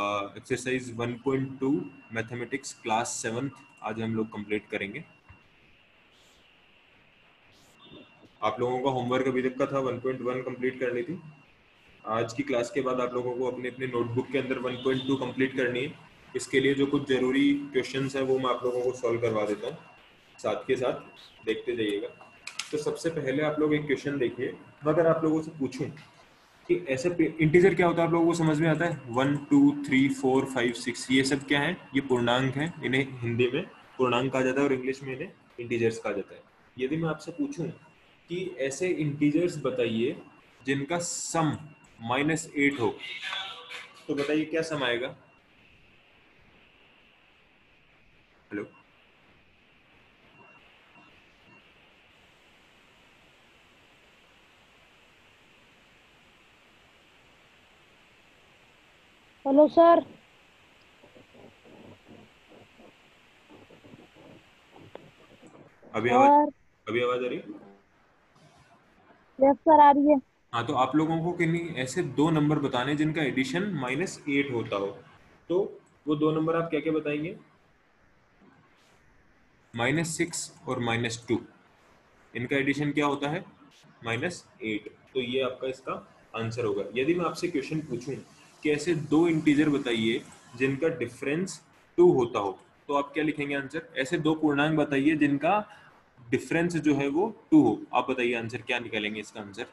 Exercise 1.2 mathematics class 7 आज हम लोग कंप्लीट करेंगे। आप लोगों का होमवर्क अभी तक का था 1.1 कंप्लीट करनी थी। आज की क्लास के बाद आप लोगों को अपने अपने नोटबुक के अंदर 1.2 कंप्लीट करनी है। इसके लिए जो कुछ जरूरी क्वेश्चंस हैं वो मैं आप लोगों को सॉल्व करवा देता हूँ, साथ के साथ देखते जाइएगा। तो सबसे पहले आप लोग एक क्वेश्चन देखिए। अगर आप लोगों से पूछूं कि ऐसे इंटीजर क्या होता है, आप लोगों को समझ में आता है? 1 2 3 4 5 6 ये सब क्या है? ये पूर्णांक है। इन्हें हिंदी में पूर्णांक कहा जाता है और इंग्लिश में इन्हें इंटीजर्स कहा जाता है। यदि मैं आपसे पूछूं कि ऐसे इंटीजर्स बताइए जिनका सम -8 हो, तो बताइए क्या सम आएगा? Hello, hello sir. अभी आवाज सर अभी आवाज आ रही? यस सर आ रही है। हाँ, तो आप लोगों को किन्हीं ऐसे दो नंबर बताने जिनका एडिशन -8 होता हो, तो वो दो नंबर आप क्या क्या बताएंगे? -6 और -2, इनका एडिशन क्या होता है? -8। तो ये आपका इसका आंसर होगा। यदि मैं आपसे क्वेश्चन पूछूं कि ऐसे दो इंटीजर बताइए जिनका डिफरेंस 2 होता हो, तो आप क्या लिखेंगे आंसर? ऐसे दो पूर्णांक बताइए जिनका डिफरेंस जो है वो 2 हो, आप बताइए आंसर क्या निकालेंगे इसका आंसर?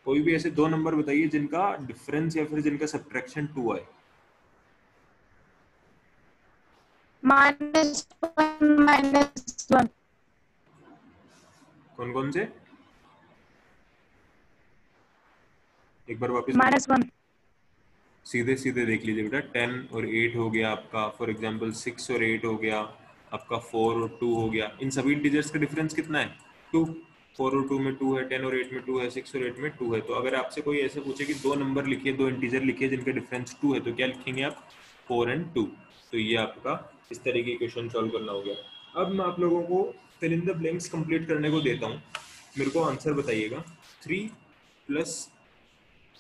कोई भी ऐसे दो नंबर बताइए जिनका डिफरेंस या फिर जिनका सब्ट्रैक्शन 2 आए। -1 कौन कौन से? एक बार वापस बोलिए। -1 सीधे सीधे देख लीजिए बेटा। 10 और 8 हो गया आपका, फॉर एग्जांपल 6 और 8 हो गया आपका, 4 और 2 हो गया। इन सभी इंटीजर्स का डिफरेंस कितना है? 2। 4 और 2 में 2 है, 10 और 8 में 2 है, 6 और 8 में 2 है। तो अगर आपसे कोई ऐसे पूछे कि दो नंबर लिखिए, दो इंटीजर लिखिए जिनका डिफरेंस 2 है, तो क्या लिखेंगे आप? 4 एंड 2। तो ये आपका इस तरीके की क्वेश्चन सॉल्व करना हो गया। अब मैं आप लोगों को fill in the blanks complete करने को देता हूँ। मेरे को आंसर बताइएगा। 3 प्लस,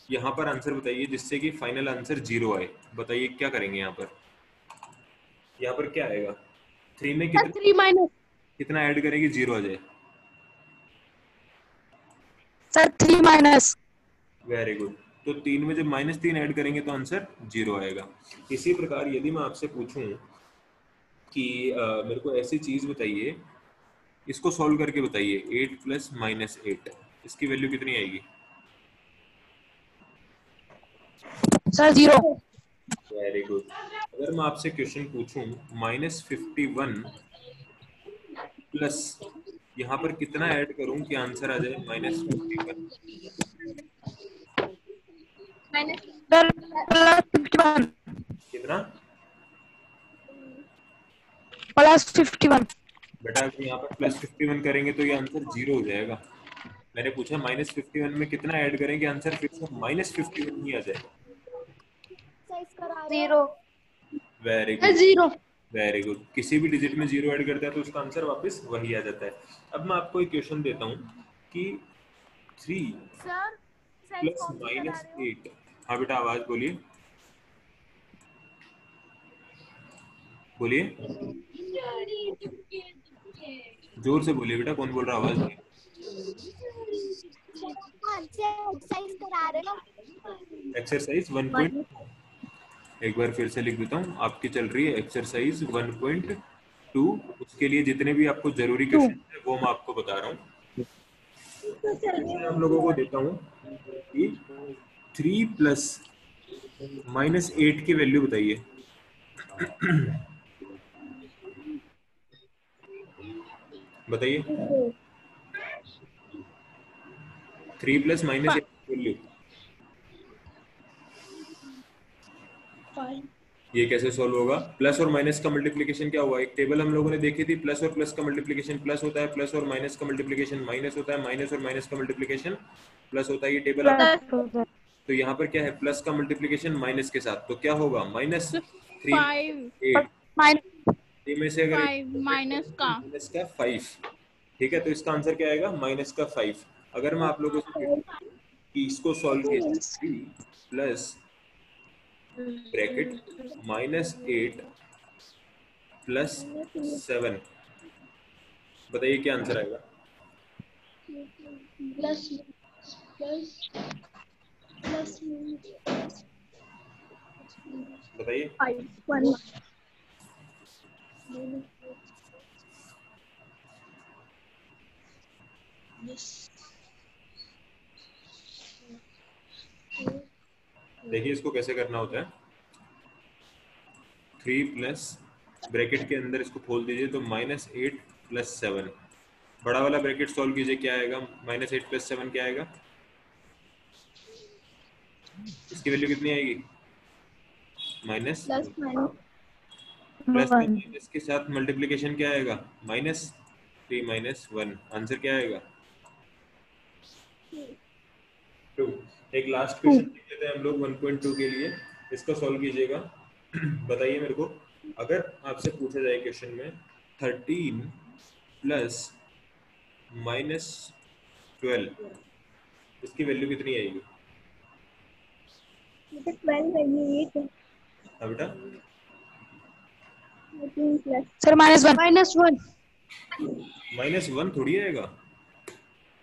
यहाँ पर आंसर बताइए जिससे कि फाइनल आंसर 0 आए। बताइए क्या करेंगे यहाँ पर? यहाँ पर क्या आएगा? 3 में सर कितना 3 माइनस कितना ऐड करेंगे 0 आ जाए? Sir 3 minus very good. तो 3 में जब -3 ऐड करेंगे तो आंसर 0 आएगा। इसी प्रकार यदि मैं आपसे पूछूं कि मेरे को ऐसी चीज बताइए, इसको सॉल्व करके बताइए। 8 प्लस -8, इसकी वैल्यू कितनी आएगी? Sir 0 very good. अगर मैं आपसे क्वेश्चन पूछूं -51 प्लस, यहाँ पर कितना ऐड करूं कि आंसर आ जाए -51? सर +51 कितना? +51 बेटा अगर यहाँ पर +51 करेंगे तो ये आंसर 0 हो जाएगा। मैंने पूछा -51 में कितना ऐड करें कि आंसर फिर से -51 ही आ जाए। 0 वेरी गुड, 0 वेरी गुड। किसी भी डिजिट में 0 ऐड करता है तो उसका आंसर वापस वही आ जाता है। अब मैं आपको एक क्वेश्चन देता हूँ कि 3 सर साइज प्लस कौन सी करा रहे हो? -8। हाँ बेटा, आवाज बोलिए, बोलिए, जोर से बोलिए बेटा। कौन बोल रहा है? आवाज नहीं। कौन सी एक्सरसाइज करा रहे हो? एक्सरसाइज 1. एक बार फिर से लिख देता हूँ। आपकी चल रही है एक्सरसाइज 1.2। उसके लिए जितने भी आपको जरूरी 2 क्वेश्चन है वो मैं आपको बता रहा हूँ। क्वेश्चन आप लोगों को देता हूँ कि 3 प्लस -8 की वैल्यू बताइए। बताइए। 3 प्लस -8 की वैल्यू ये कैसे सॉल्व होगा? प्लस और माइनस का मल्टीप्लिकेशन क्या हुआ? एक टेबल हम लोगों ने देखी थी। प्लस और प्लस का मल्टीप्लिकेशन प्लस होता है, प्लस और माइनस का मल्टीप्लिकेशन माइनस होता है, माइनस और माइनस का मल्टीप्लिकेशन प्लस होता है। ये टेबल आप, प्लस तो यहाँ पर क्या है? प्लस का मल्टीप्लिकेशन माइनस के साथ, तो क्या होगा? -3 5 8। माइनस में से अगर 5 माइनस का माइनस का 5, ठीक है, तो इसका आंसर क्या आएगा? -5। अगर मैं आप लोगों से कि इसको सॉल्व कीजिए, 3 प्लस ब्रैकेट -8 प्लस 7। बताइए क्या आंसर आएगा? प्लस प्लस प्लस बताइए। 5 देखिए इसको कैसे करना होता है। 3 प्लस ब्रैकेट के अंदर इसको खोल दीजिए तो -8 प्लस 7। बड़ा वाला ब्रैकेट सॉल्व कीजिए, क्या आएगा? -8 प्लस 7 क्या आएगा? इसकी वैल्यू कितनी आएगी? माइनस प्लस माइनस प्लस का 1 माइनस के साथ मल्टीप्लिकेशन क्या आएगा? -3 - 1। आंसर क्या आएगा? 2। एक लास्ट 2 क्वेश्चन देख लेते हैं हम लोग 1.2 के लिए। इसको सॉल्व कीजिएगा। बताइए मेरे को, अगर आपसे पूछा जाए क्वेश्चन में 13 प्लस -12, इसकी वैल्यू कितनी आएगी? ये 12 है, ये 8 है। हाँ बेटा, 13 प्लस सर -1 -1 थोड़ी आएगा।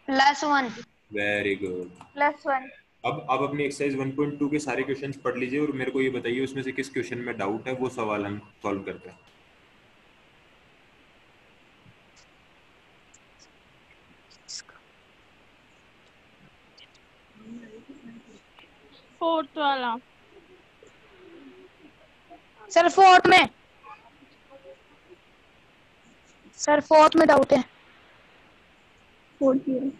+1 वेरी गुड। +1 अब अपनी एक्सरसाइज 1.2 के सारे क्वेश्चंस पढ़ लीजिए और मेरे को ये बताइए उसमें से किस क्वेश्चन में डाउट है, वो सवाल हम सॉल्व करते हैं। फोर्थ वाला। सर फोर्थ में डाउट है। 40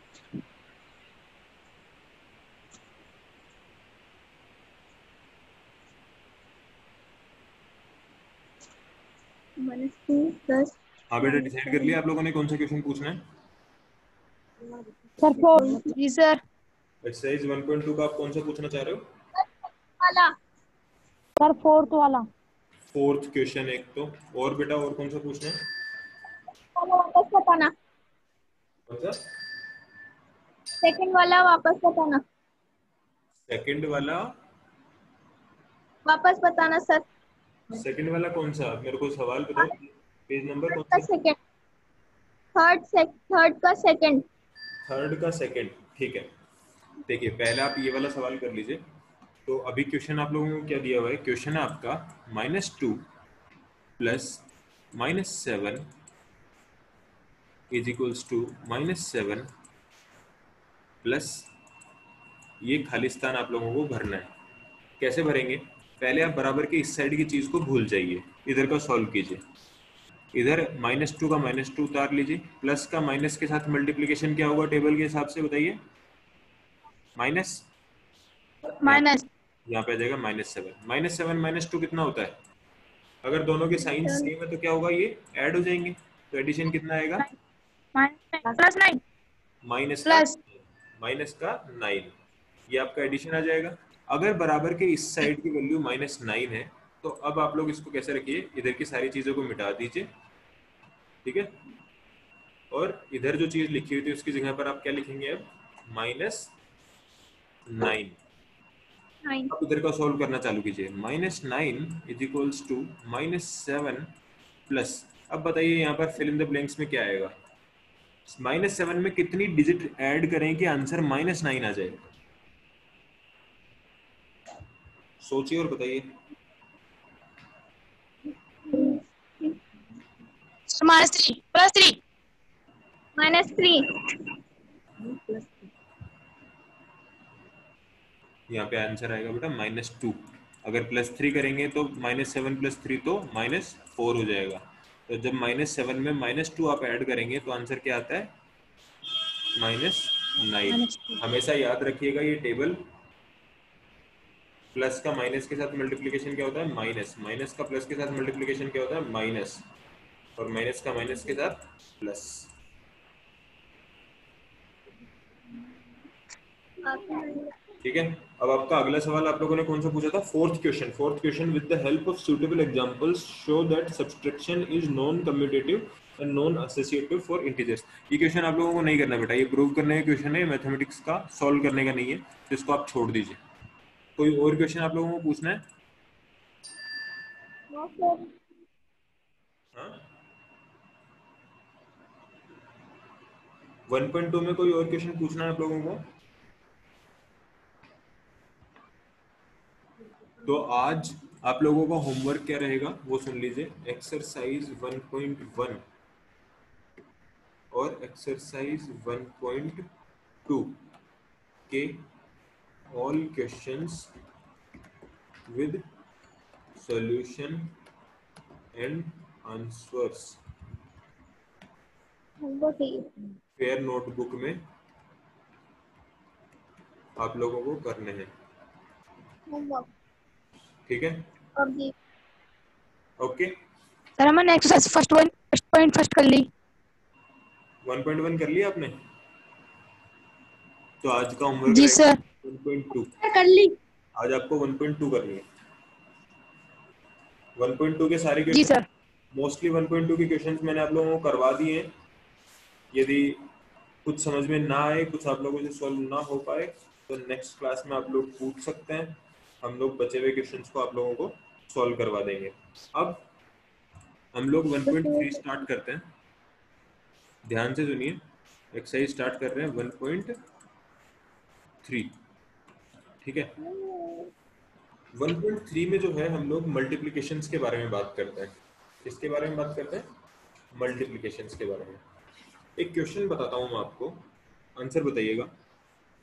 -2 प्लस हाँ बेटा, डिसाइड कर लिया आप लोगों ने कौन सा क्वेश्चन पूछना है? सर 4 जी सर। एक्सरसाइज 1.2 का आप कौन सा पूछना चाह रहे हो? वाला। सर फोर्थ वाला। फोर्थ क्वेश्चन एक तो। और बेटा और कौन सा पूछना है? वापस बताना। कौन सा? सेकंड वाला वापस बताना। सेकंड वाला? वापस बताना सर। सेकंड वाला कौन सा? मेरे को सवाल बताओ, पेज नंबर कौन का सा? सेकंड। थर्ड का सेकंड। थर्ड का सेकंड, ठीक है। देखिए पहले आप ये वाला सवाल कर लीजिए। तो अभी क्वेश्चन आप लोगों को क्या दिया हुआ है? क्वेश्चन है आपका -2 plus -7 is equals to -7 plus, ये खालिस्तान आप लोगों को भरना है। कैसे भरेंगे? पहले आप बराबर के इस साइड की चीज को भूल जाइए, इधर का सॉल्व कीजिए। इधर -2 का -2 उतार लीजिए, प्लस का माइनस के साथ मल्टीप्लिकेशन क्या होगा टेबल के हिसाब से बताइए? माइनस, माइनस यहाँ पे आ जाएगा -7। -7 -2 कितना होता है? अगर दोनों के साइन सेम है तो क्या होगा? ये ऐड हो जाएंगे। तो एडिशन कितना आएगा? +9 माइनस का प्लस माइनस का 9। ये आपका एडिशन आ जाएगा। अगर बराबर के इस साइड की वैल्यू -9 है तो अब आप लोग इसको कैसे रखिए, इधर की सारी चीजों को मिटा दीजिए, ठीक है। और इधर जो चीज लिखी हुई थी उसकी जगह पर आप क्या लिखेंगे? अब -9। अब इधर का सॉल्व करना चालू कीजिए। -9 इज इक्वल्स टू -7 प्लस, अब बताइए यहाँ पर फिल इन द ब्लैंक्स में क्या आएगा? -7 में कितनी डिजिट ऐड करें कि आंसर -9 आ जाए? सोचिए और बताइए। -3 +3 -3 यहाँ पे आंसर आएगा बेटा -2। अगर +3 करेंगे तो -7 + 3 तो -4 हो जाएगा। तो जब -7 में -2 आप ऐड करेंगे तो आंसर क्या आता है? -9। हमेशा याद रखिएगा ये टेबल, प्लस का माइनस के साथ मल्टीप्लिकेशन क्या होता है? माइनस। माइनस का प्लस के साथ मल्टीप्लिकेशन क्या होता है? माइनस। और माइनस का माइनस के साथ प्लस। ठीक है। अब आपका अगला सवाल आप लोगों ने कौन सा पूछा था? Fourth question with the help of suitable examples show that subtraction is non commutative and non associative for integers. ये क्वेश्चन आप लोगों को नहीं करना बेटा, ये प्रूव करने का क्वेश्चन है, मैथमेटिक्स का सॉल्व करने का नहीं है, तो इसको आप छोड़ दीजिए। कोई और क्वेश्चन आप लोगों को पूछना है? No, sir. हाँ 1.2 में कोई और क्वेश्चन पूछना है आप लोगों को? तो आज आप लोगों का होमवर्क क्या रहेगा वो सुन लीजिए। एक्सरसाइज 1.1 और एक्सरसाइज 1.2 के all questions with solution and answers Homework है। फेयर नोटबुक में आप लोगों को करने हैं। Homework। ठीक है, अभी ओके। सर हमने एक्सरसाइज फर्स्ट पॉइंट फर्स्ट कर ली। 1.1 कर लिया आपने? तो आज का होमवर्क जी रहेगा सर 1.2। कर ली। आज आपको 1.2 करनी है। 1.2 के सारे जी क्वेश्चन, सर मोस्टली 1.2 के क्वेश्चंस मैंने आप लोगों को करवा दिए हैं। यदि कुछ समझ में ना आए, कुछ आप लोगों से सॉल्व ना हो पाए, तो नेक्स्ट क्लास में आप लोग पूछ सकते हैं। हम लोग बचे हुए क्वेश्चंस को आप लोगों को सॉल्व करवा देंगे। अब हम लोग 1.3 स्टार्ट करते हैं। ध्यान से सुनिए, एक्सरसाइज स्टार्ट कर रहे हैं 1.3। ठीक है, 1.3 में जो है हम लोग मल्टीप्लिकेशंस के बारे में बात करते हैं। किसके बारे में बात करते हैं? मल्टीप्लिकेशंस के बारे में। एक क्वेश्चन बताता हूँ मैं आपको, आंसर बताइएगा।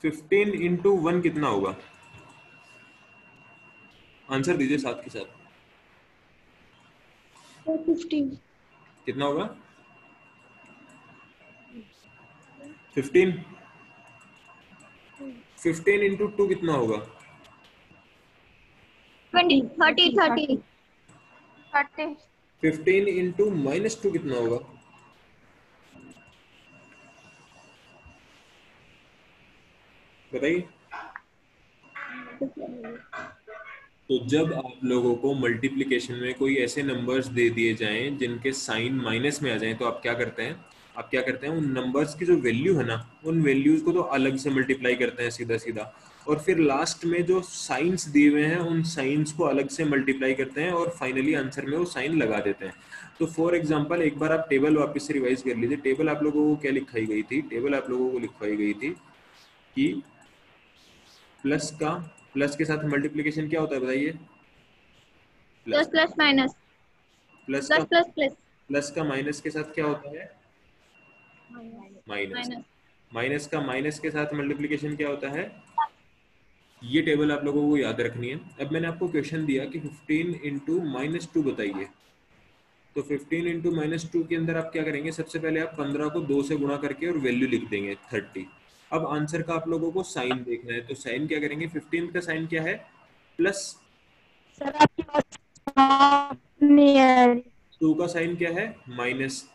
15 इंटू 1 कितना होगा? आंसर दीजिए साथ के साथ। 15 कितना होगा? 15। 15 इंटू 2 कितना होगा? 20 30 15 इंटू -2 कितना होगा? बताइए। तो जब आप लोगों को मल्टीप्लिकेशन में कोई ऐसे नंबर्स दे दिए जाएं जिनके साइन माइनस में आ जाएं, तो आप क्या करते हैं? आप क्या करते हैं, उन नंबर्स की जो वैल्यू है ना, उन वैल्यूज को तो अलग से मल्टीप्लाई करते हैं सीधा सीधा, और फिर लास्ट में जो साइंस दिए हुए हैं उन साइंस को अलग से मल्टीप्लाई करते हैं और फाइनली आंसर में वो साइन लगा देते हैं। तो फॉर एग्जाम्पल एक बार आप टेबल वापस से रिवाइज कर लीजिए। टेबल आप लोगों को क्या लिखाई गई थी? टेबल आप लोगों को लिखवाई गई थी कि प्लस के साथ मल्टीप्लिकेशन क्या होता है बताइए? प्लस प्लस माइनस प्लस का प्लस प्लस प्लस प्लस का माइनस के साथ क्या होता है? माइनस। माइनस माइनस का माइनस के साथ मल्टीप्लिकेशन क्या होता है? ये टेबल आप लोगों को याद रखनी है। अब मैंने आपको क्वेश्चन दिया कि 15 इंटू -2 बताइए। तो 15 इंटू -2 के अंदर आप क्या करेंगे? सबसे पहले आप 15 को 2 से गुणा करके और वैल्यू लिख देंगे 30। अब आंसर का आप लोगों को साइन देखना है, तो साइन क्या करेंगे? 15 का साइन क्या है? प्लस। सर आपकी बात नहीं है। 2 का साइन क्या है? माइनस।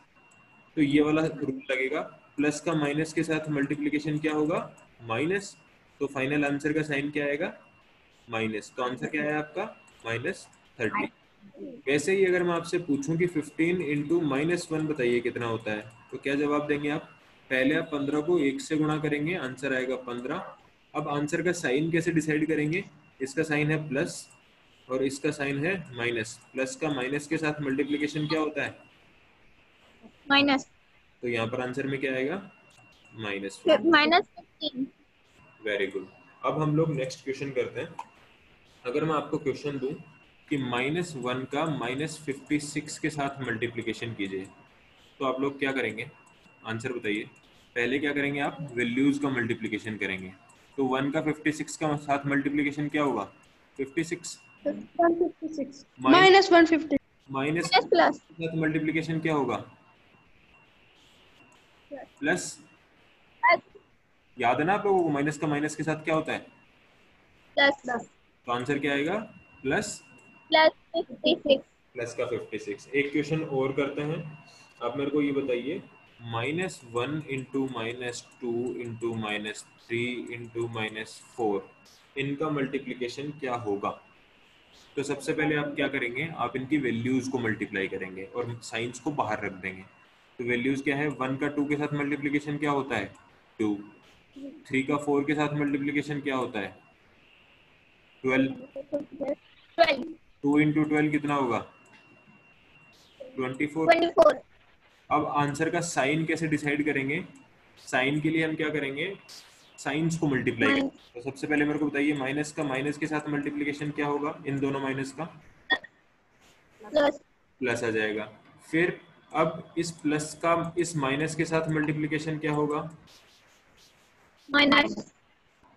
तो ये वाला रूल लगेगा। प्लस का माइनस के साथ मल्टीप्लिकेशन क्या होगा? माइनस। तो फाइनल आंसर का साइन क्या आएगा? माइनस। तो आंसर क्या है आपका? -30। वैसे ही अगर मैं आपसे पूछूं कि 15 इंटू -1 बताइए कितना होता है, तो क्या जवाब देंगे आप? पहले आप 15 को 1 से गुणा करेंगे, आंसर आएगा 15। अब आंसर का साइन कैसे डिसाइड करेंगे? इसका साइन है प्लस और इसका साइन है माइनस। प्लस का माइनस के साथ मल्टीप्लिकेशन क्या होता है? माइनस तो यहाँ पर आंसर में क्या आएगा? -1। -15 वेरी गुड। अब हम लोग नेक्स्ट क्वेश्चन करते हैं। अगर मैं आपको क्वेश्चन दूं कि -1 का -56 के साथ मल्टीप्लिकेशन कीजिए, तो आप लोग क्या करेंगे? आंसर बताइए। पहले क्या करेंगे? आप वैल्यूज का मल्टीप्लिकेशन करेंगे। तो 1 का 56 का साथ मल्टीप्लिकेशन क्या होगा? 56। 156 माइनस -150 माइनस प्लस प्लस के साथ मल्टीप्लिकेशन क्या होगा? प्लस। याद है ना आप लोगों को माइनस का माइनस के साथ क्या होता है? प्लस तो आंसर क्या आएगा? प्लस। प्लस 56 प्लस का 56। एक क्वेश्चन और करते हैं। आप मेरे को ये बताइए, -1 इंटू -2 इंटू -3 इंटू -4, इनका मल्टीप्लिकेशन क्या होगा? तो सबसे पहले आप क्या करेंगे? आप इनकी वैल्यूज को मल्टीप्लाई करेंगे और साइंस को बाहर रख देंगे। तो वैल्यूज क्या है? 1 का 2 के साथ मल्टीप्लिकेशन क्या होता है? 2। 3 का 4 के साथ मल्टीप्लिकेशन क्या होता है? 12। 12 2 इंटू 12 कितना होगा? 24। 24। अब आंसर का साइन कैसे डिसाइड करेंगे? साइन के लिए हम क्या करेंगे? साइंस को मल्टीप्लाई माइनस करेंगे। तो सबसे पहले मेरे को बताइए, माइनस का माइनस के साथ मल्टीप्लिकेशन क्या होगा? इन दोनों माइनस का प्लस प्लस आ जाएगा। फिर अब इस प्लस का इस माइनस के साथ मल्टीप्लिकेशन क्या होगा? माइनस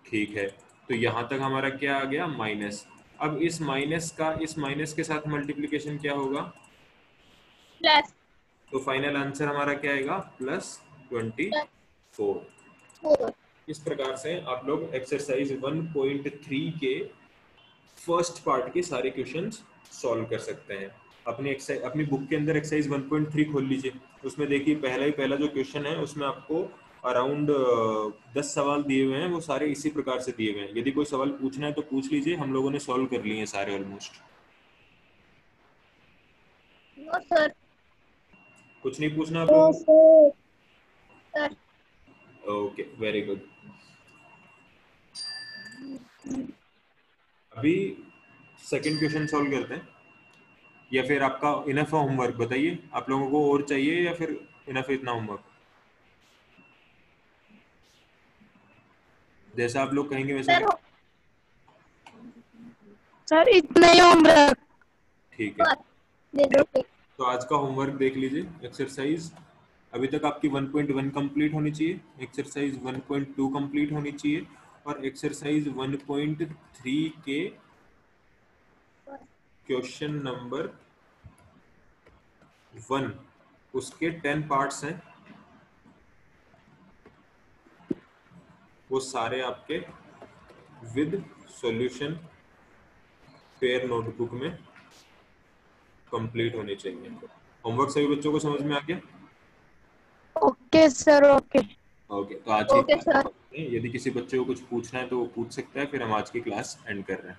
ठीक है, तो यहां तक हमारा क्या आ गया? माइनस। अब इस माइनस का इस माइनस के साथ मल्टीप्लिकेशन क्या होगा? प्लस तो फाइनल आंसर हमारा क्या आएगा? +24। 4। इस प्रकार से आप लोग एक्सरसाइज 1.3 के फर्स्ट पार्ट के सारे क्वेश्चंस सॉल्व कर सकते हैं। अपनी बुक के अंदर एक्सरसाइज 1.3 खोल लीजिए। उसमें देखिए पहला जो क्वेश्चन है उसमें आपको अराउंड 10 सवाल दिए हुए हैं, वो सारे इसी प्रकार से दिए हुए हैं। यदि कोई सवाल पूछना है तो पूछ लीजिए, हम लोगों ने सॉल्व कर लिए हैं सारे ऑलमोस्ट। No sir. कुछ नहीं पूछना आप लोगों सर को? Okay, very good. अभी सेकंड क्वेश्चन सॉल्व करते हैं, या फिर आपका इनफ है होमवर्क? बताइए, आप लोगों को और चाहिए या फिर इनफ है इतना होमवर्क? जैसा आप लोग कहेंगे वैसा सर सर इतना ही होमवर्क। ठीक है। दे दो। तो आज का होमवर्क देख लीजिए। एक्सरसाइज अभी तक आपकी 1.1 कंप्लीट होनी चाहिए, एक्सरसाइज 1.2 कंप्लीट होनी चाहिए, और एक्सरसाइज 1.3 के क्वेश्चन नंबर 1 उसके 10 पार्ट्स हैं, वो सारे आपके विद सॉल्यूशन पेयर नोटबुक में कंप्लीट होने चाहिए। होमवर्क सभी बच्चों को समझ में आ गया? Okay sir, okay. ओके, तो आज की ओके क्लास सर। यदि किसी बच्चे को कुछ पूछना है तो वो पूछ सकता है, फिर हम आज की क्लास एंड कर रहे हैं।